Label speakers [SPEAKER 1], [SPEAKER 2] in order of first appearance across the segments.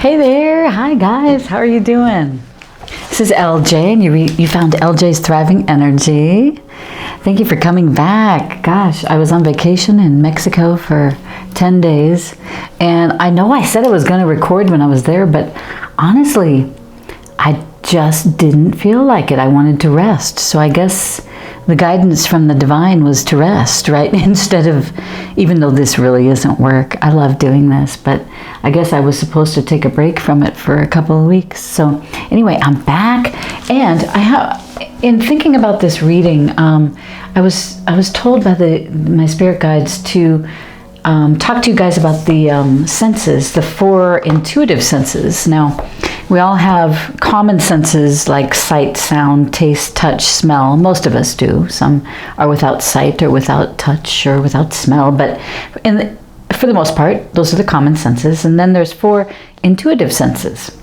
[SPEAKER 1] Hey there, hi guys, how are you doing? This is LJ, and you found LJ's Thriving Energy. Thank you for coming back. Gosh, I was on vacation in Mexico for 10 days, and I know I said I was going to record when I was there, but honestly, I just didn't feel like it. I wanted to rest, so I guess the guidance from the divine was to rest, right? Instead of, even though this really isn't work, I love doing this, but I guess I was supposed to take a break from it for a couple of weeks. So anyway, I'm back, and in thinking about this reading, I was told by my spirit guides to talk to you guys about the senses, the 4 intuitive senses. Now, we all have common senses like sight, sound, taste, touch, smell. Most of us do. Some are without sight or without touch or without smell, but for the most part, those are the common senses. And then there's 4 intuitive senses.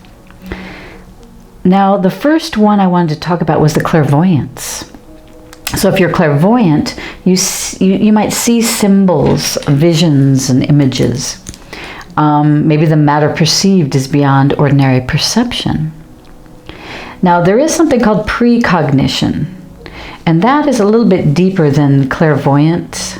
[SPEAKER 1] Now, the first one I wanted to talk about was the clairvoyance. So if you're clairvoyant, you might see symbols, visions, and images. Maybe the matter perceived is beyond ordinary perception. Now, there is something called precognition, and that is a little bit deeper than clairvoyant.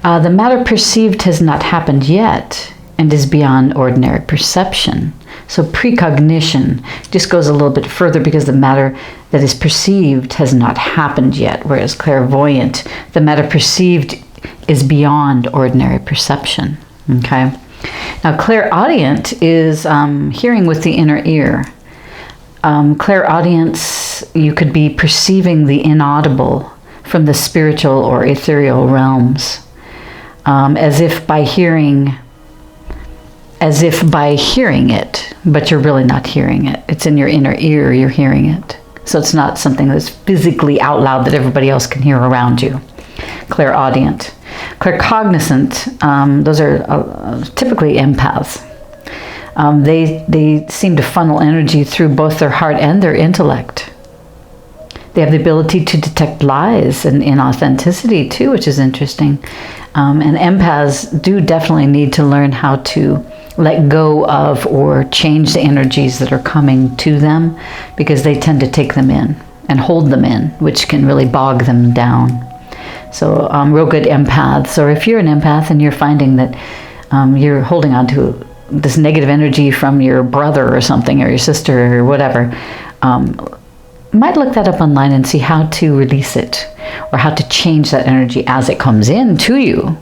[SPEAKER 1] The matter perceived has not happened yet and is beyond ordinary perception. So precognition just goes a little bit further because the matter that is perceived has not happened yet, whereas clairvoyant, the matter perceived is beyond ordinary perception. Okay? Now, clairaudient is hearing with the inner ear. Clairaudience, you could be perceiving the inaudible from the spiritual or ethereal realms, as if by hearing it, but you're really not hearing it. It's in your inner ear, you're hearing it. So it's not something that's physically out loud that everybody else can hear around you. Clairaudient. Claircognizant, those are typically empaths. They seem to funnel energy through both their heart and their intellect. They have the ability to detect lies and inauthenticity too, which is interesting. And empaths do definitely need to learn how to let go of or change the energies that are coming to them, because they tend to take them in and hold them in, which can really bog them down. So real good empaths, or if you're an empath and you're finding that you're holding on to this negative energy from your brother or something, or your sister or whatever, might look that up online and see how to release it or how to change that energy as it comes in to you.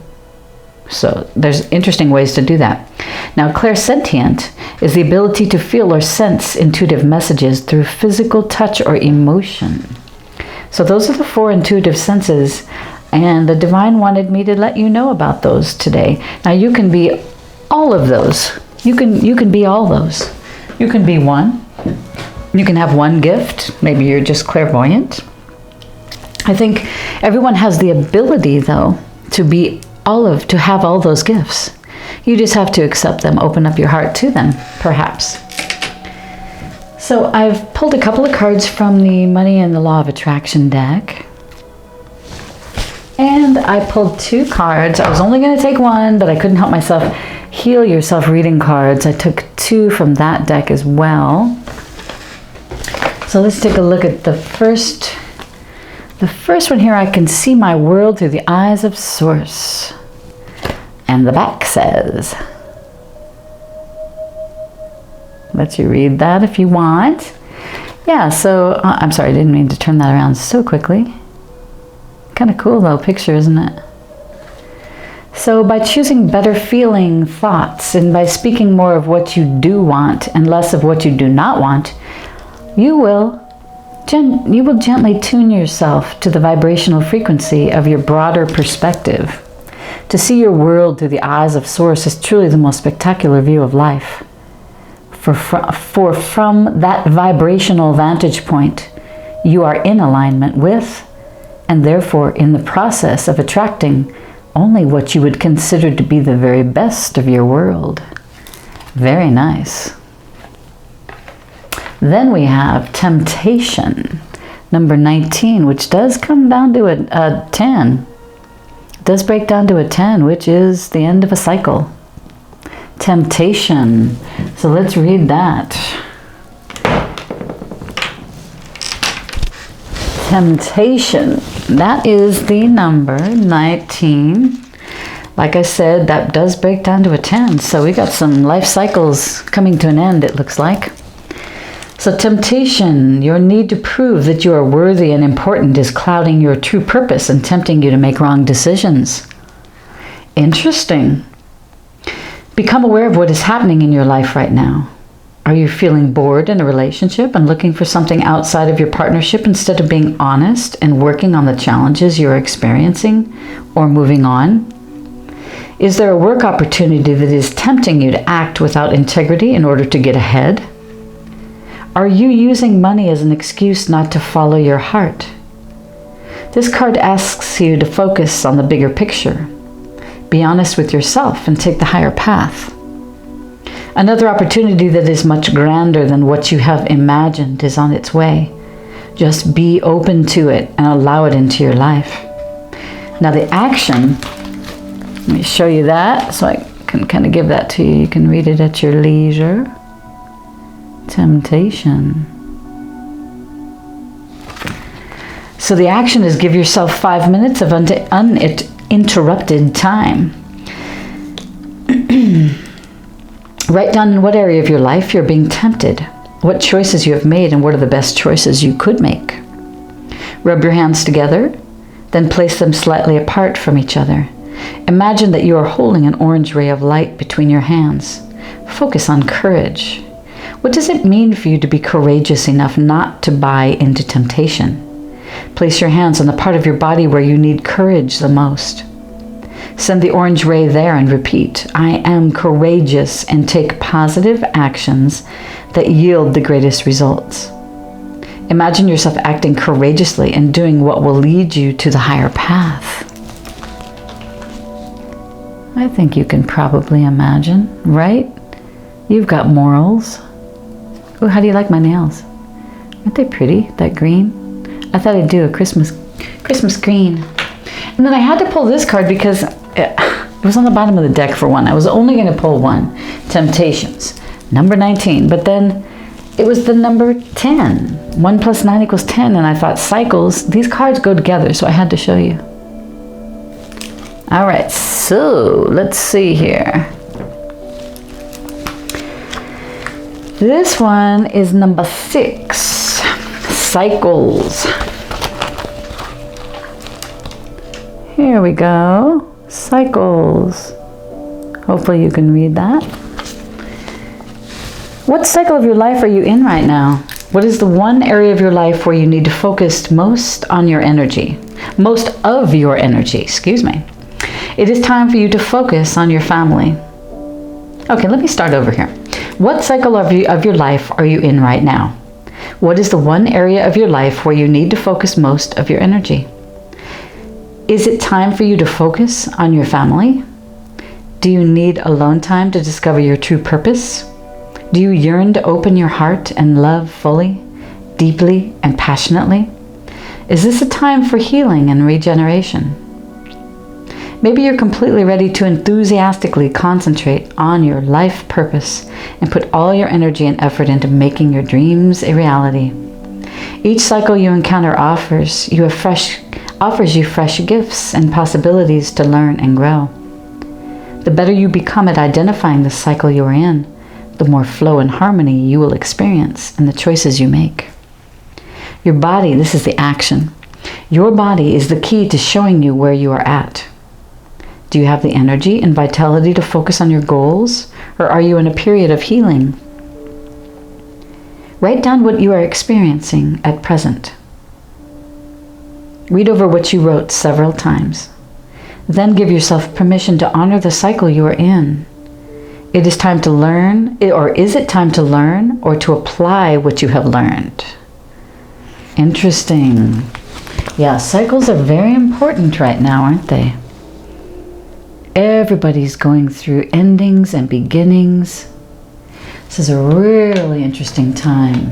[SPEAKER 1] So there's interesting ways to do that. Now, clairsentient is the ability to feel or sense intuitive messages through physical touch or emotion. So those are the 4 intuitive senses, and the divine wanted me to let you know about those today. Now, you can be all of those. You can be all those. You can be one. You can have one gift. Maybe you're just clairvoyant. I think everyone has the ability, though, to have all those gifts. You just have to accept them, open up your heart to them, perhaps. So I've pulled a couple of cards from the Money and the Law of Attraction deck. And I pulled 2 cards. I was only going to take one, but I couldn't help myself. Heal Yourself reading cards. I took 2 from that deck as well. So let's take a look at the first one here. I can see my world through the eyes of Source. And the back says, let you read that if you want. Yeah, so I'm sorry, I didn't mean to turn that around so quickly. Kind of cool though picture, isn't it? So by choosing better feeling thoughts and by speaking more of what you do want and less of what you do not want, you will gently tune yourself to the vibrational frequency of your broader perspective. To see your world through the eyes of Source is truly the most spectacular view of life. For from that vibrational vantage point, you are in alignment with, and therefore in the process of attracting only what you would consider to be the very best of your world. Very nice. Then we have Temptation, number 19, which does come down to a 10. It does break down to a 10, which is the end of a cycle. Temptation. So let's read that. Temptation. That is the number 19. Like I said, that does break down to a 10. So we got some life cycles coming to an end, it looks like. So temptation, your need to prove that you are worthy and important, is clouding your true purpose and tempting you to make wrong decisions. Interesting. Become aware of what is happening in your life right now. Are you feeling bored in a relationship and looking for something outside of your partnership instead of being honest and working on the challenges you're experiencing or moving on? Is there a work opportunity that is tempting you to act without integrity in order to get ahead? Are you using money as an excuse not to follow your heart? This card asks you to focus on the bigger picture. Be honest with yourself and take the higher path. Another opportunity that is much grander than what you have imagined is on its way. Just be open to it and allow it into your life. Now the action, let me show you that so I can kind of give that to you. You can read it at your leisure. Temptation. So the action is give yourself 5 minutes of uninterrupted time. Write down in what area of your life you're being tempted, what choices you have made, and what are the best choices you could make. Rub your hands together, then place them slightly apart from each other. Imagine that you are holding an orange ray of light between your hands. Focus on courage. What does it mean for you to be courageous enough not to buy into temptation? Place your hands on the part of your body where you need courage the most. Send the orange ray there and repeat, I am courageous, and take positive actions that yield the greatest results. Imagine yourself acting courageously and doing what will lead you to the higher path. I think you can probably imagine, right? You've got morals. Oh, how do you like my nails? Aren't they pretty, that green? I thought I'd do a Christmas green. And then I had to pull this card because it was on the bottom of the deck for one. I was only going to pull one. Temptations. Number 19. But then it was the number 10. 1 plus 9 equals 10. And I thought cycles, these cards go together. So I had to show you. All right. So let's see here. This one is number 6. Cycles. Here we go. Cycles. Hopefully you can read that. What cycle of your life are you in right now? What is the one area of your life where you need to focus most on your energy? Most of your energy, excuse me. It is time for you to focus on your family. Okay, let me start over here. What cycle of your life are you in right now? What is the one area of your life where you need to focus most of your energy? Is it time for you to focus on your family? Do you need alone time to discover your true purpose? Do you yearn to open your heart and love fully, deeply, and passionately? Is this a time for healing and regeneration? Maybe you're completely ready to enthusiastically concentrate on your life purpose and put all your energy and effort into making your dreams a reality. Each cycle you encounter offers you fresh gifts and possibilities to learn and grow. The better you become at identifying the cycle you are in, the more flow and harmony you will experience in the choices you make. Your body, this is the action. Your body is the key to showing you where you are at. Do you have the energy and vitality to focus on your goals, or are you in a period of healing? Write down what you are experiencing at present. Read over what you wrote several times. Then give yourself permission to honor the cycle you are in. It is time to learn, or is it time to learn or to apply what you have learned? Interesting. Yeah, cycles are very important right now, aren't they? Everybody's going through endings and beginnings. This is a really interesting time.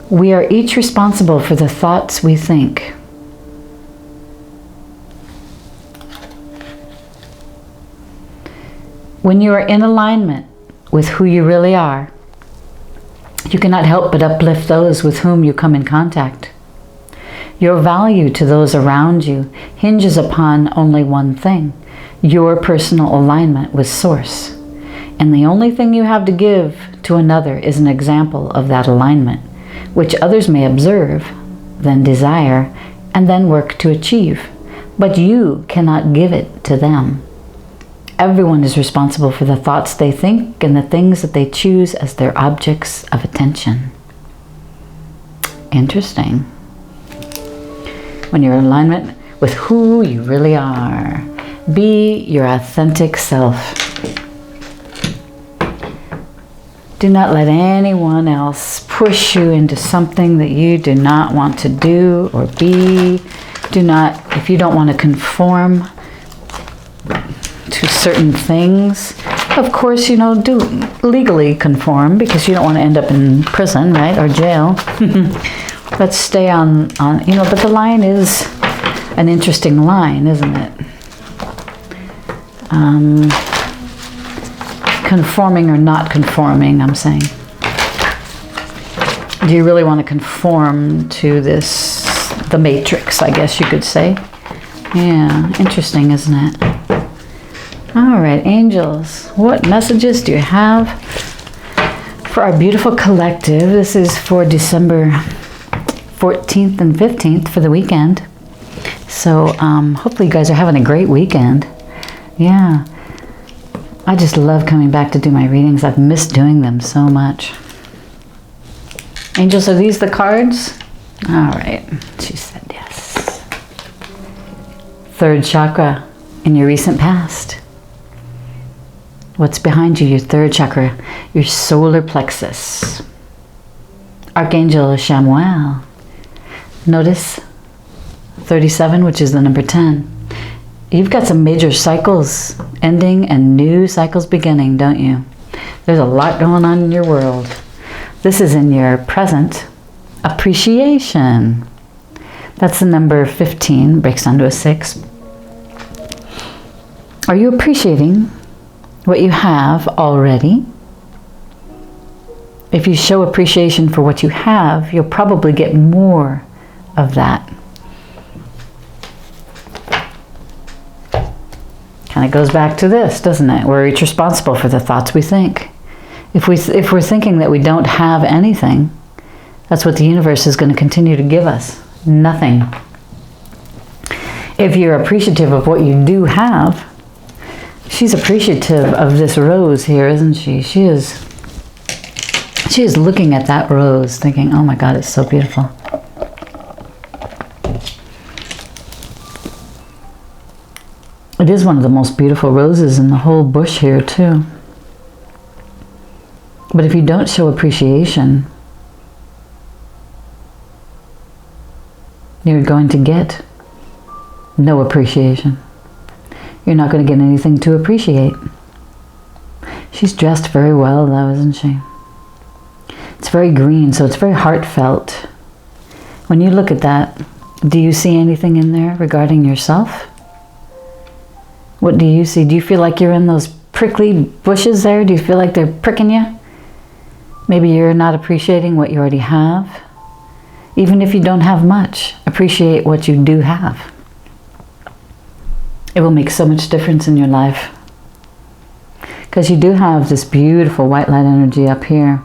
[SPEAKER 1] We are each responsible for the thoughts we think. When you are in alignment with who you really are, you cannot help but uplift those with whom you come in contact. Your value to those around you hinges upon only one thing: your personal alignment with Source. And the only thing you have to give to another is an example of that alignment, which others may observe, then desire, and then work to achieve. But you cannot give it to them. Everyone is responsible for the thoughts they think and the things that they choose as their objects of attention. Interesting. When you're in alignment with who you really are, be your authentic self. Do not let anyone else push you into something that you do not want to do or be. If you don't want to conform to certain things, of course, do legally conform, because you don't want to end up in prison, right, or jail. Let's stay on, but the line is an interesting line, isn't it? Conforming or not conforming, I'm saying. Do you really want to conform to the matrix, I guess you could say? Yeah, interesting, isn't it? All right, angels, what messages do you have for our beautiful collective? This is for December 14th and 15th for the weekend. So hopefully you guys are having a great weekend. Yeah. I just love coming back to do my readings. I've missed doing them so much. Angels, are these the cards? All right. She said yes. Third chakra in your recent past. What's behind you? Your third chakra, your solar plexus. Archangel Chamuel. Notice 37, which is the number 10. You've got some major cycles ending and new cycles beginning, don't you? There's a lot going on in your world. This is in your present appreciation. That's the number 15, breaks down to a 6. Are you appreciating what you have already? If you show appreciation for what you have, you'll probably get more of that. Kind of goes back to this, doesn't it? We're each responsible for the thoughts we think. If we're thinking that we don't have anything, that's what the universe is going to continue to give us. Nothing. If you're appreciative of what you do have, she's appreciative of this rose here, isn't she? She is looking at that rose thinking, oh my God, it's so beautiful. It is one of the most beautiful roses in the whole bush here too. But if you don't show appreciation, you're going to get no appreciation. You're not going to get anything to appreciate. She's dressed very well though, isn't she? It's very green, so it's very heartfelt. When you look at that, do you see anything in there regarding yourself? What do you see? Do you feel like you're in those prickly bushes there? Do you feel like they're pricking you? Maybe you're not appreciating what you already have. Even if you don't have much, appreciate what you do have. It will make so much difference in your life. Because you do have this beautiful white light energy up here.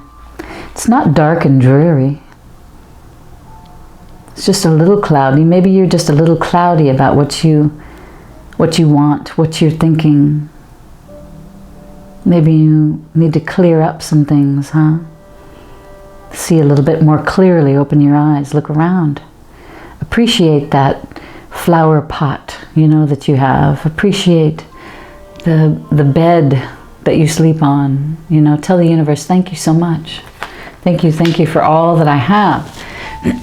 [SPEAKER 1] It's not dark and dreary. It's just a little cloudy. Maybe you're just a little cloudy about what you want, what you're thinking. Maybe you need to clear up some things, huh? See a little bit more clearly, open your eyes, look around. Appreciate that flower pot, that you have. Appreciate the bed that you sleep on. Tell the universe, thank you so much. Thank you for all that I have.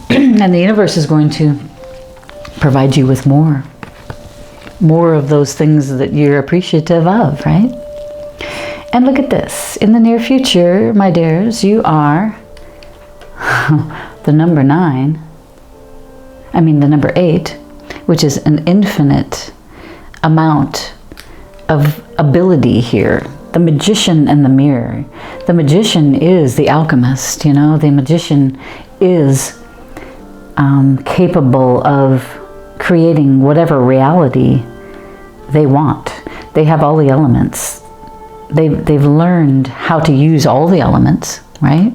[SPEAKER 1] And the universe is going to provide you with more of those things that you're appreciative of, right? And look at this. In the near future, my dears, you are the number 8, which is an infinite amount of ability here. The magician and the mirror. The magician is the alchemist, you know. The magician is capable of creating whatever reality they want. They have all the elements. They've learned how to use all the elements, right?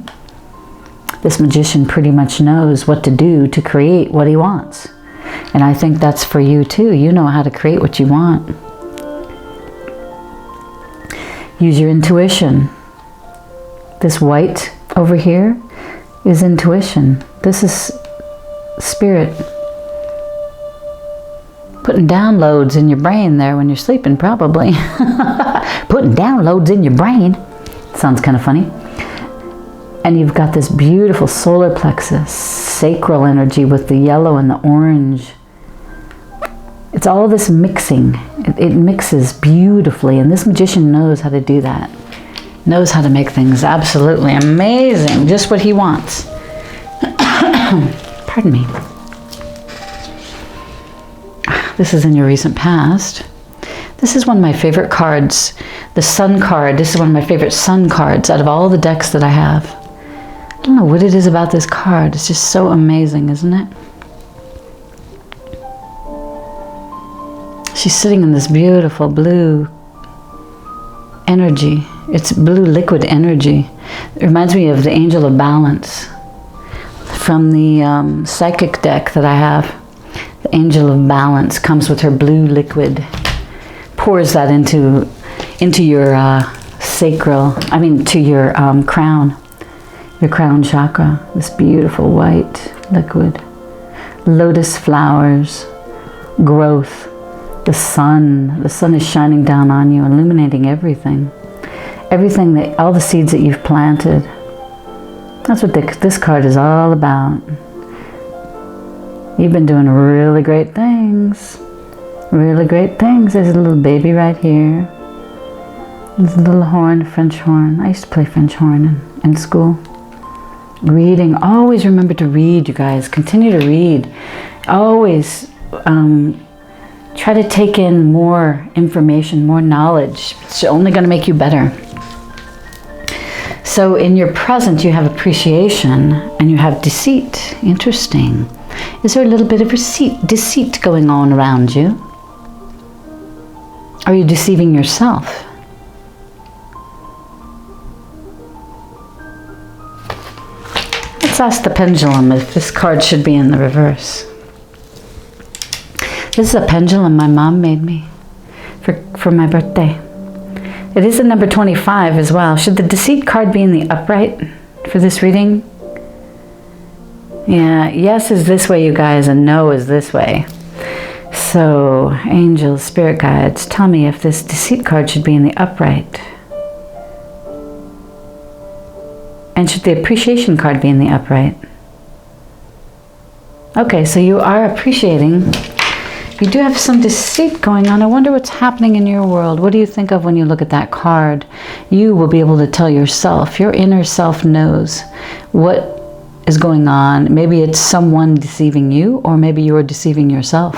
[SPEAKER 1] This magician pretty much knows what to do to create what he wants. And I think that's for you too. You know how to create what you want. Use your intuition. This white over here is intuition. This is spirit putting downloads in your brain there when you're sleeping, probably. Putting downloads in your brain. Sounds kind of funny. And you've got this beautiful solar plexus, sacral energy with the yellow and the orange. It's all this mixing. It mixes beautifully, and this magician knows how to do that. Knows how to make things absolutely amazing, just what he wants. Pardon me. This is in your recent past. This is one of my favorite cards, the Sun card. This is one of my favorite Sun cards out of all the decks that I have. I don't know what it is about this card. It's just so amazing, isn't it? She's sitting in this beautiful blue energy. It's blue liquid energy. It reminds me of the Angel of Balance from the psychic deck that I have. The Angel of Balance comes with her blue liquid. Pours that into your sacral, to your crown chakra. This beautiful white liquid. Lotus flowers, growth. The sun is shining down on you, illuminating everything. All the seeds that you've planted. That's what this card is all about. You've been doing really great things. Really great things. There's a little baby right here. There's a little horn, French horn. I used to play French horn in school. Reading. Always remember to read, you guys. Continue to read. Always try to take in more information, more knowledge. It's only going to make you better. So in your present, you have appreciation and you have deceit. Interesting. Is there a little bit of deceit going on around you? Are you deceiving yourself? Let's ask the pendulum if this card should be in the reverse. This is a pendulum my mom made me for my birthday. It is a number 25 as well. Should the deceit card be in the upright for this reading? Yeah, yes is this way, you guys, and no is this way. So, angels, spirit guides, tell me if this deceit card should be in the upright. And should the appreciation card be in the upright? Okay, so you are appreciating. You do have some deceit going on. I wonder what's happening in your world. What do you think of when you look at that card? You will be able to tell yourself. Your inner self knows what is going on. Maybe it's someone deceiving you, or maybe you are deceiving yourself.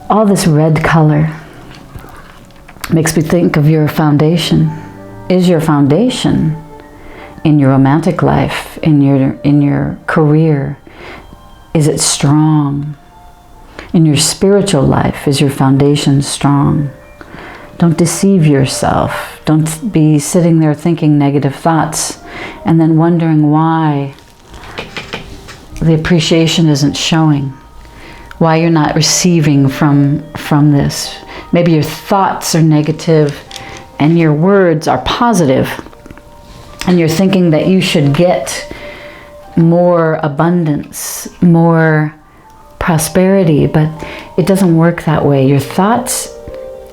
[SPEAKER 1] All this red color makes me think of your foundation. Is your foundation in your romantic life, in your career? Is it strong? In your spiritual life, is your foundation strong? Don't deceive yourself. Don't be sitting there thinking negative thoughts and then wondering why the appreciation isn't showing, why you're not receiving from this. Maybe your thoughts are negative and your words are positive, and you're thinking that you should get more abundance, more prosperity, but it doesn't work that way. Your thoughts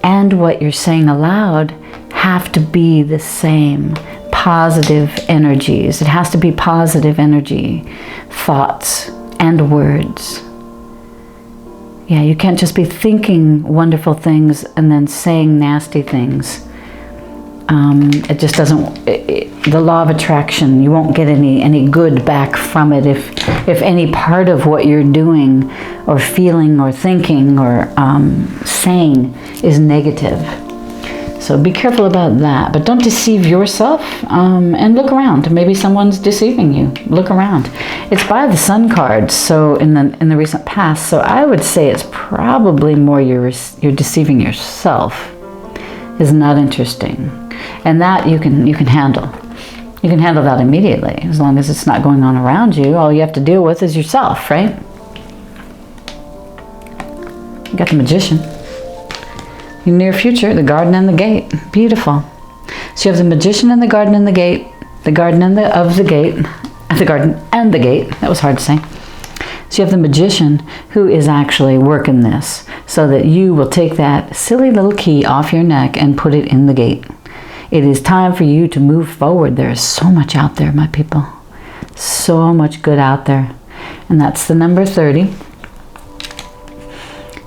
[SPEAKER 1] and what you're saying aloud have to be the same. Positive energies. It has to be positive energy, thoughts and words. Yeah, you can't just be thinking wonderful things and then saying nasty things. It just doesn't, the law of attraction, you won't get any good back from it if any part of what you're doing or feeling or thinking or saying is negative. So be careful about that, but don't deceive yourself, and look around. Maybe someone's deceiving you. Look around. It's by the Sun card, so in the recent past. So I would say it's probably more you're deceiving yourself. Isn't that interesting? And that you can handle. You can handle that immediately, as long as it's not going on around you. All you have to deal with is yourself, right? You got the Magician. In the near future, the Garden and the Gate. Beautiful. So you have the Magician and the Garden and the Gate, the Garden and the Gate, the Garden and the Gate. That was hard to say. So you have the Magician who is actually working this so that you will take that silly little key off your neck and put it in the gate. It is time for you to move forward. There is so much out there, my people. So much good out there. And that's the number 30.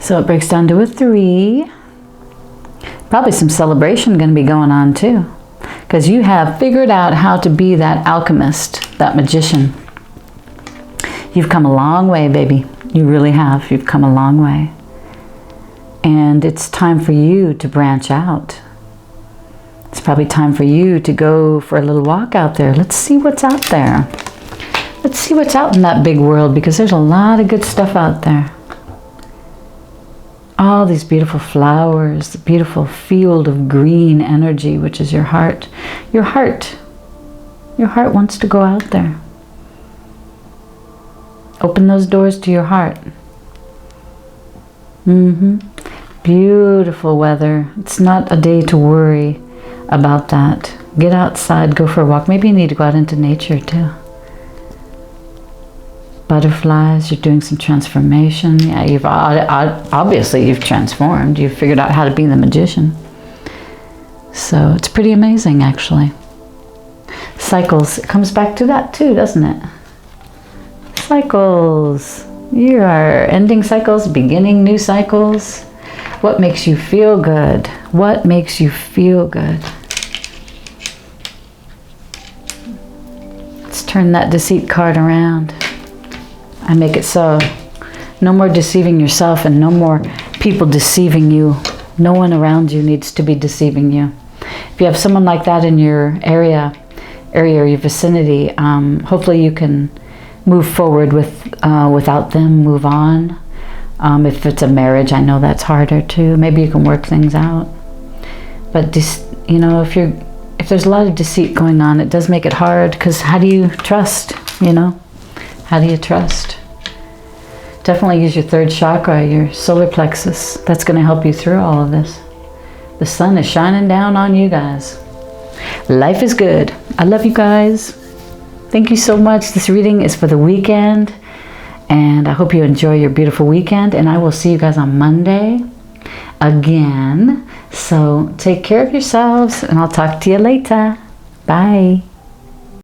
[SPEAKER 1] So it breaks down to a 3. Probably some celebration going to be going on too, because you have figured out how to be that alchemist, that magician. You've come a long way, baby. You really have. You've come a long way. And it's time for you to branch out. It's probably time for you to go for a little walk out there. Let's see what's out there. Let's see what's out in that big world, because there's a lot of good stuff out there. All these beautiful flowers, the beautiful field of green energy, which is your heart. Your heart. Your heart wants to go out there. Open those doors to your heart. Beautiful weather. It's not a day to worry about that. Get outside, go for a walk. Maybe you need to go out into nature too. Butterflies, you're doing some transformation. Yeah, you've obviously you've transformed. You've figured out how to be the magician. So it's pretty amazing, actually. Cycles, it comes back to that too, doesn't it? Cycles. You are ending cycles, beginning new cycles. What makes you feel good? What makes you feel good? Let's turn that deceit card around. I make it so. No more deceiving yourself, and no more people deceiving you. No one around you needs to be deceiving you. If you have someone like that in your area or your vicinity, hopefully you can move forward without them, move on. If it's a marriage, I know that's harder too. Maybe you can work things out. But you know, if there's a lot of deceit going on, it does make it hard, because how do you trust, you know? How do you trust? Definitely use your third chakra, your solar plexus. That's going to help you through all of this. The sun is shining down on you guys. Life is good. I love you guys. Thank you so much. This reading is for the weekend, and I hope you enjoy your beautiful weekend, and I will see you guys on Monday again. So take care of yourselves, and I'll talk to you later. Bye.